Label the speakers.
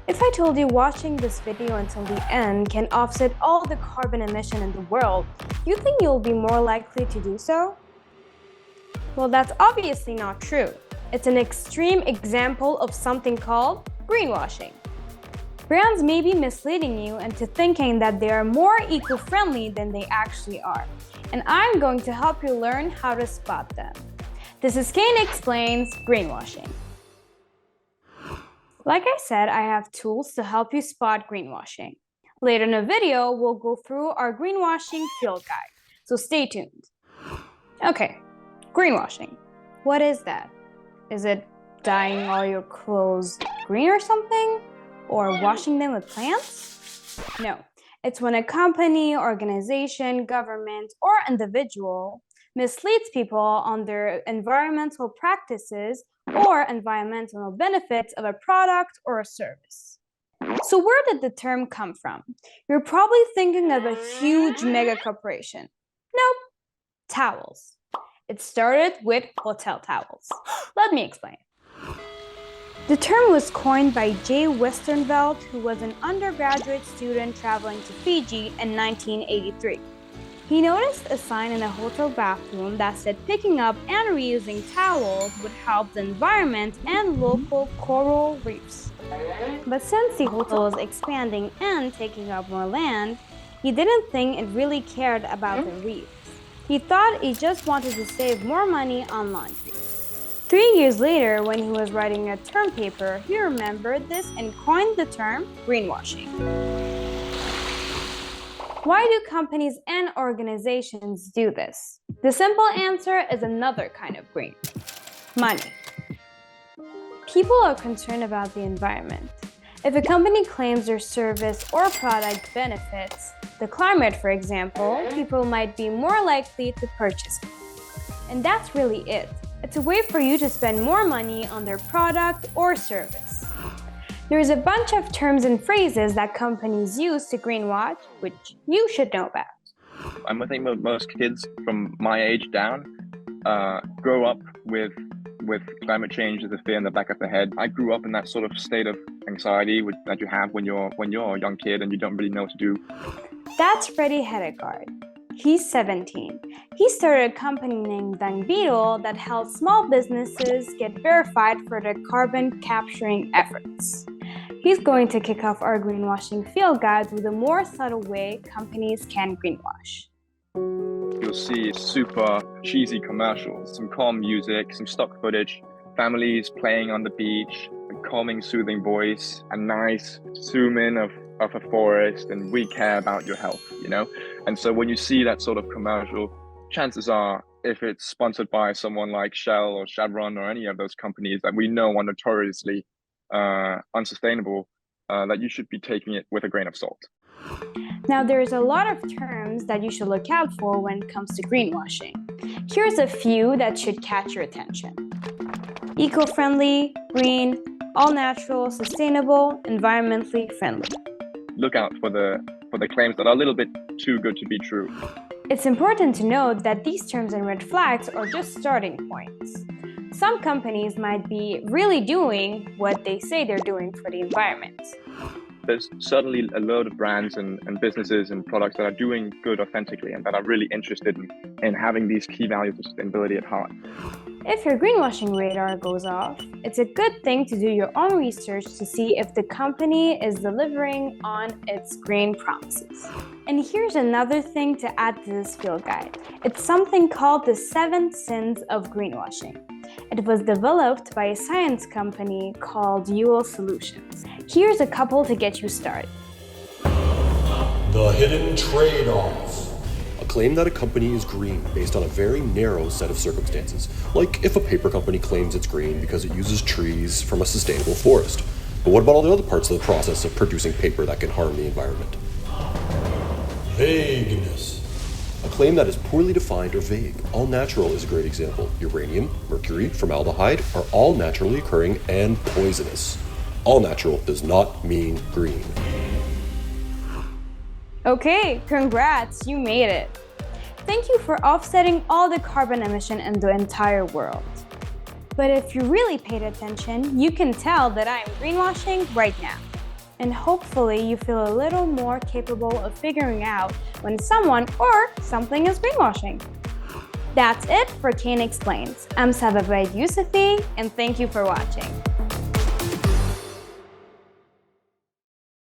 Speaker 1: If I told you watching this video until the end can offset all the carbon emission in the world, you think you'll be more likely to do so? Well, that's obviously not true. It's an extreme example of something called greenwashing. Brands may be misleading you into thinking that they are more eco-friendly than they actually are, and I'm going to help you learn how to spot them. This is Kane Explains Greenwashing. Like I said, I have tools to help you spot greenwashing. Later in the video, we'll go through our greenwashing field guide, so stay tuned. Okay, greenwashing. What is that? Is it dyeing all your clothes green or something? Or washing them with plants? No, it's when a company, organization, government, or individual misleads people on their environmental practices or environmental benefits of a product or a service. So where did the term come from? You're probably thinking of a huge mega corporation. Nope, towels. It started with hotel towels. Let me explain. The term was coined by Jay Westervelt, who was an undergraduate student traveling to Fiji in 1983. He noticed a sign in a hotel bathroom that said picking up and reusing towels would help the environment and local coral reefs. But since the hotel was expanding and taking up more land, he didn't think it really cared about the reefs. He thought he just wanted to save more money on laundry. 3 years later, when he was writing a term paper, he remembered this and coined the term greenwashing. Why do companies and organizations do this? The simple answer is another kind of green: money. People are concerned about the environment. If a company claims their service or product benefits the climate, for example, people might be more likely to purchase it. And that's really it. It's a way for you to spend more money on their product or service. There's a bunch of terms and phrases that companies use to greenwash, which you should know about.
Speaker 2: I think most kids from my age down grow up with climate change as a fear in the back of their head. I grew up in that sort of state of anxiety that you have when you're a young kid and you don't really know what to do.
Speaker 1: That's Freddie Hedegaard. He's 17. He started a company named Dung Beetle that helps small businesses get verified for their carbon capturing efforts. He's going to kick off our greenwashing field guides with a more subtle way companies can greenwash.
Speaker 2: You'll see super cheesy commercials, some calm music, some stock footage, families playing on the beach, a calming, soothing voice, a nice zoom in of a forest, and we care about your health, you know? And so when you see that sort of commercial, chances are, if it's sponsored by someone like Shell or Chevron or any of those companies that we know are notoriously unsustainable, that you should be taking it with a grain of salt.
Speaker 1: Now, there's a lot of terms that you should look out for when it comes to greenwashing. Here's a few that should catch your attention: eco-friendly, green, all-natural, sustainable, environmentally friendly.
Speaker 2: Look out for the claims that are a little bit too good to be true.
Speaker 1: It's important to note that these terms and red flags are just starting points. Some companies might be really doing what they say they're doing for the environment.
Speaker 2: There's certainly a load of brands and businesses and products that are doing good authentically and that are really interested in having these key values of sustainability at heart.
Speaker 1: If your greenwashing radar goes off, it's a good thing to do your own research to see if the company is delivering on its green promises. And here's another thing to add to this field guide. It's something called the 7 Sins of Greenwashing. It was developed by a science company called UL Solutions. Here's a couple to get you started.
Speaker 3: The hidden trade-off. A claim that a company is green based on a very narrow set of circumstances, like if a paper company claims it's green because it uses trees from a sustainable forest. But what about all the other parts of the process of producing paper that can harm the environment? Vagueness. A claim that is poorly defined or vague. All natural is a great example. Uranium, mercury, formaldehyde are all naturally occurring and poisonous. All natural does not mean green.
Speaker 1: Okay, congrats, you made it. Thank you for offsetting all the carbon emission in the entire world. But if you really paid attention, you can tell that I'm greenwashing right now. and hopefully you feel a little more capable of figuring out when someone or something is greenwashing. That's it for Kane Explains. I'm Sababaid Yousefi, and thank you for watching.